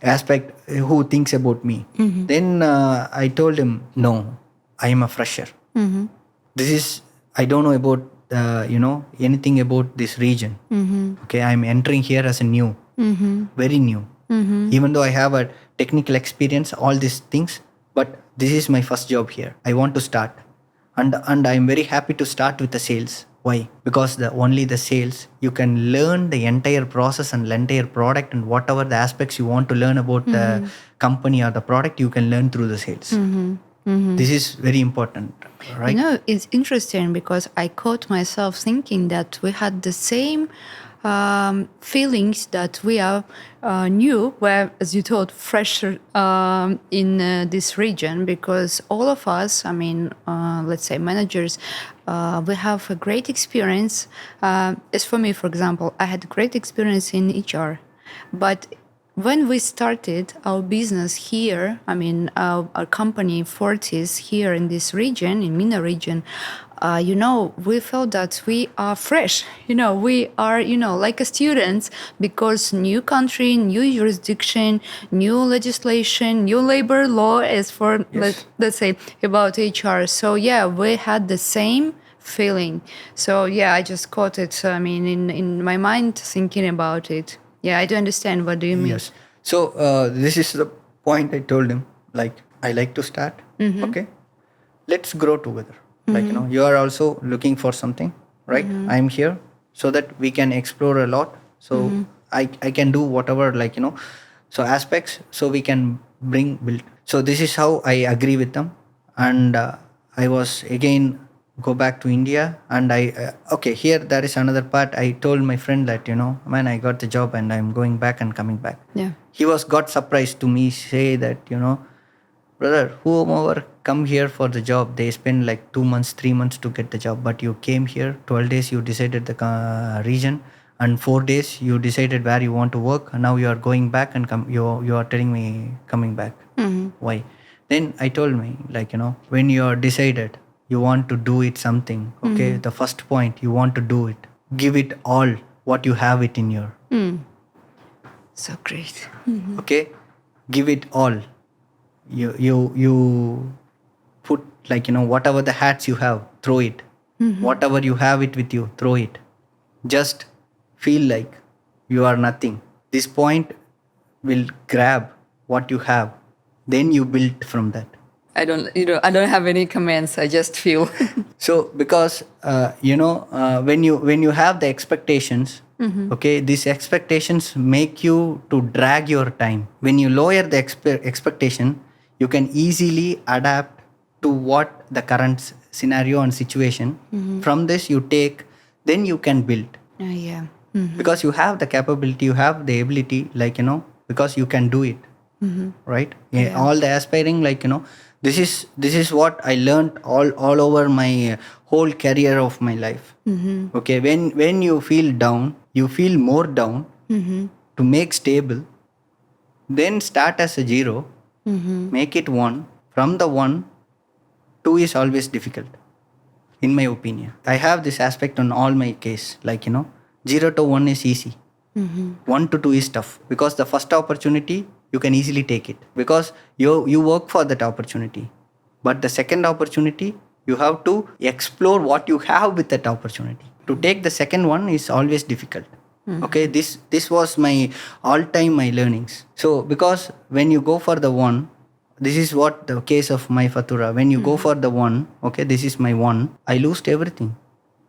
aspect who thinks about me. Then I told him, no, I am a fresher. This is, I don't know about, anything about this region. Okay, I'm entering here as a new, very new. Even though I have a technical experience, all these things, but this is my first job here. I want to start. And I'm very happy to start with the sales. Why? Because only the sales, you can learn the entire process and entire product, and whatever the aspects you want to learn about the company or the product, you can learn through the sales. This is very important, right? It's interesting because I caught myself thinking that we had the same feelings, that we are new, where, as you told, fresher in this region, because all of us, let's say managers, we have a great experience. As for me, for example, I had great experience in HR, but when we started our business here, our company Fortis here in this region, in MENA region, we felt that we are fresh. We are, like a students, because new country, new jurisdiction, new legislation, new labor law as for, let's say, about HR. So, yeah, we had the same feeling. So, yeah, I just caught it, in my mind, thinking about it. Yeah, I do understand. What do you mean? Yes. So this is the point I told him. Like, I like to start. Okay, let's grow together. Like, you are also looking for something, right? I'm here so that we can explore a lot. So I can do whatever, like, so aspects, so we can build. So this is how I agree with them. And I was again go back to India. And I okay, here there is another part. I told my friend that, man, I got the job and I'm going back and coming back. Yeah. He got surprised to me, say that, brother, whomever come here for the job, they spend like 2 months, 3 months to get the job. But you came here, 12 days you decided the region, and 4 days you decided where you want to work. And now you are going back and you are telling me coming back. Why? Then I told me, like, when you are decided, you want to do it something. Okay, the first point, you want to do it. Give it all what you have it in your. So great. Okay, give it all. You put, like, whatever the hats you have, throw it. Whatever you have it with you, throw it. Just feel like you are nothing. This point will grab what you have, then you build from that. I don't have any comments. I just feel. So because when you have the expectations, okay, these expectations make you to drag your time. When you lower the expectation, you can easily adapt to what the current scenario and situation. From this you take, then you can build. Yeah. Because you have the capability, you have the ability, like, because you can do it. Right? Yeah. All the aspiring, like, this is what I learned all over my whole career of my life. Okay, when you feel down, you feel more down. To make stable, then start as a 0, make it 1. From the 1, 2 is always difficult, in my opinion. I have this aspect on all my case, like, 0 to 1 is easy. 1 to 2 is tough, because the first opportunity you can easily take it, because you work for that opportunity. But the second opportunity, you have to explore what you have with that opportunity. To take the second one is always difficult. Okay, this was my all-time my learnings. So because when you go for the 1, this is what the case of my Fatura. When you go for the 1, okay, this is my 1, I lost everything.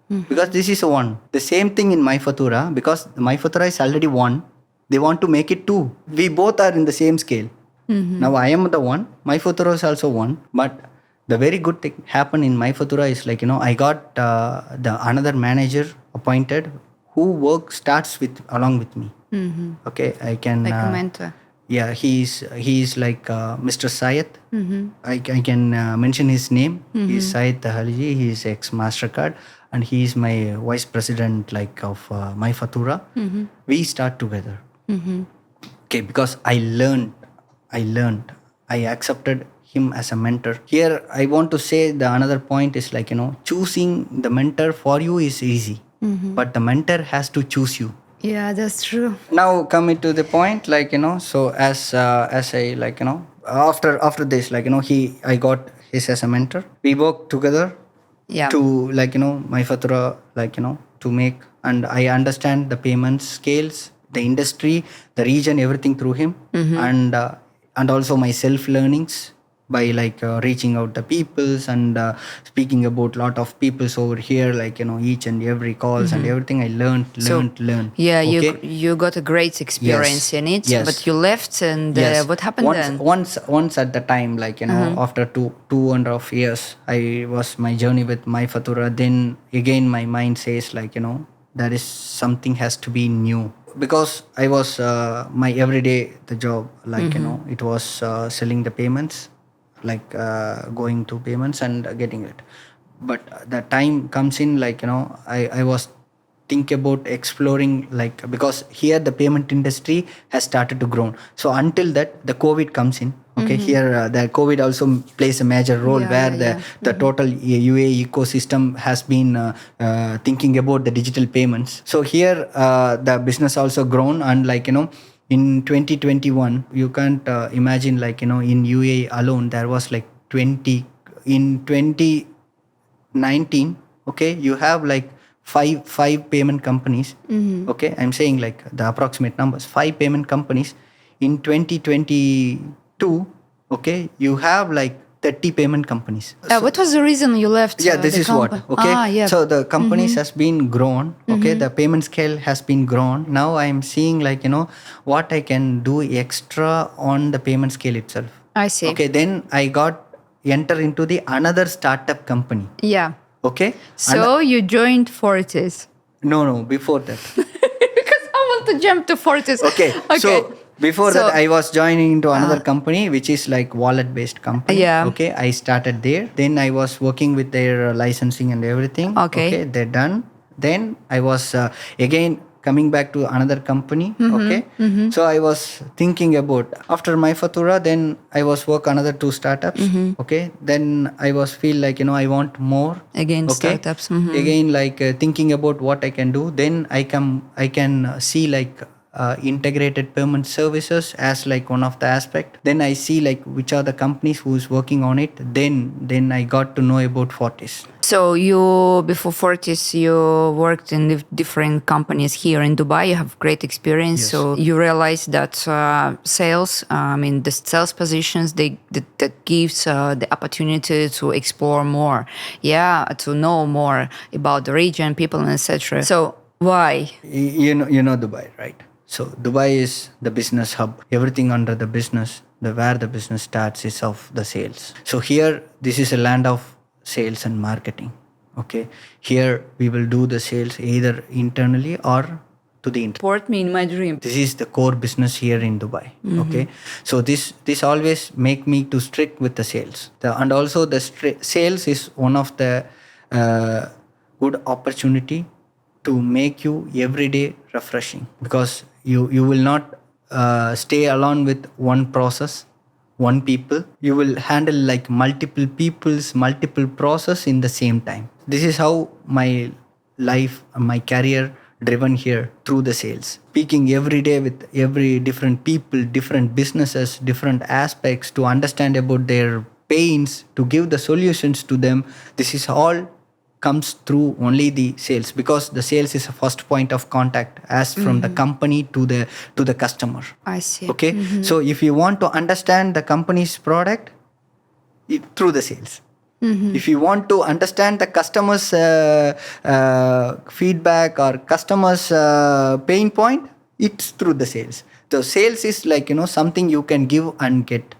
Because this is a 1. The same thing in my Fatura, because my Fatura is already 1. They want to make it 2. We both are in the same scale. Now I am the 1. My Fatura is also 1. But the very good thing happened in my Fatura is, like, I got the another manager appointed who starts along with me. Okay, I can like a mentor. Yeah, he's like Mr. Syed. I can mention his name. He's Syed Tahalji. He's ex Mastercard, and he is my vice president, like, of my Fatura. We start together. Okay, because I learned. I accepted him as a mentor. Here, I want to say the another point is, like, choosing the mentor for you is easy, but the mentor has to choose you. Yeah, that's true. Now coming to the point, like, so as I, like, after this, like, I got his as a mentor. We worked together. Yeah. To, like, my Fatura, like, to make, and I understand the payment scales, the industry, the region, everything through him. And also my self learnings by, like, reaching out the peoples and speaking about lot of peoples over here, like, each and every calls and everything. I learned. Yeah, okay? you got a great experience in it. Yes. But you left, and what happened then? Once at the time, like, after 2.5 years, I was my journey with my Fatura. Then again my mind says, like, there is something has to be new, because I was my everyday the job, like, it was selling the payments, like, going to payments and getting it. But the time comes in, like, I was think about exploring, like, because here the payment industry has started to grow. So until that the COVID comes in, Okay, here the COVID also plays a major role where the total UAE ecosystem has been thinking about the digital payments. So here the business also grown, and in 2021 you can't imagine in UAE alone there was 20 in 2019. Okay, you have five payment companies. Okay, I'm saying the approximate numbers, five payment companies. In 2022, okay, you have 30 payment companies. What was the reason you left? This is what. Okay, so the companies has been grown. Okay, the payment scale has been grown. Now I'm seeing what I can do extra on the payment scale itself. I see. Okay, then I enter into the another startup company. Yeah. Okay. So you joined Fortis. No, before that. Because I want to jump to Fortis. Okay. So before that, I was joining into another company, which is wallet-based company. Yeah. Okay. I started there. Then I was working with their licensing and everything. Okay. They're done. Then I was again coming back to another company. Okay. So I was thinking about after my Fatura, then I was work another two startups. Okay. Then I was feel I want more. Again, startups. Again, thinking about what I can do. Then I can see integrated payment services as one of the aspect. Then I see which are the companies who's working on it. Then I got to know about Fortis. So before Fortis, you worked in different companies here in Dubai. You have great experience. Yes. So you realize that sales, the sales positions, that gives the opportunity to explore more, to know more about the region, people, and etc. So why? You know Dubai, right? So Dubai is the business hub. Everything under the business, where the business starts is of the sales. So here, this is a land of sales and marketing. Okay, here we will do the sales either internally or to the internet. Support me in my dream. This is the core business here in Dubai. Okay, so this always make me to strict with the sales. And also the sales is one of the good opportunity to make you every day refreshing, because you will not stay alone with one process, one people. You will handle multiple people's multiple process in the same time. This is how my life, my career driven here through the sales. Speaking every day with every different people, different businesses, different aspects, to understand about their pains, to give the solutions to them. This is all comes through only the sales, because the sales is a first point of contact as from the company to the customer. I see. Okay, so if you want to understand the company's product, through the sales. If you want to understand the customer's feedback or customer's pain point, it's through the sales. So sales is something you can give and get.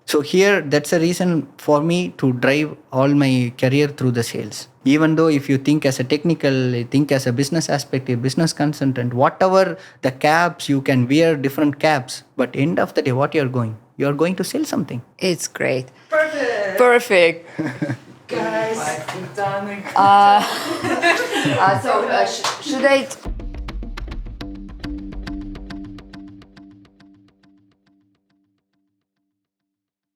So here, that's a reason for me to drive all my career through the sales. Even though if you think as a technical, think as a business aspect, a business consultant, whatever the caps, you can wear different caps. But end of the day, what you're going to sell something. It's great. Perfect. Guys, we've done it. So should I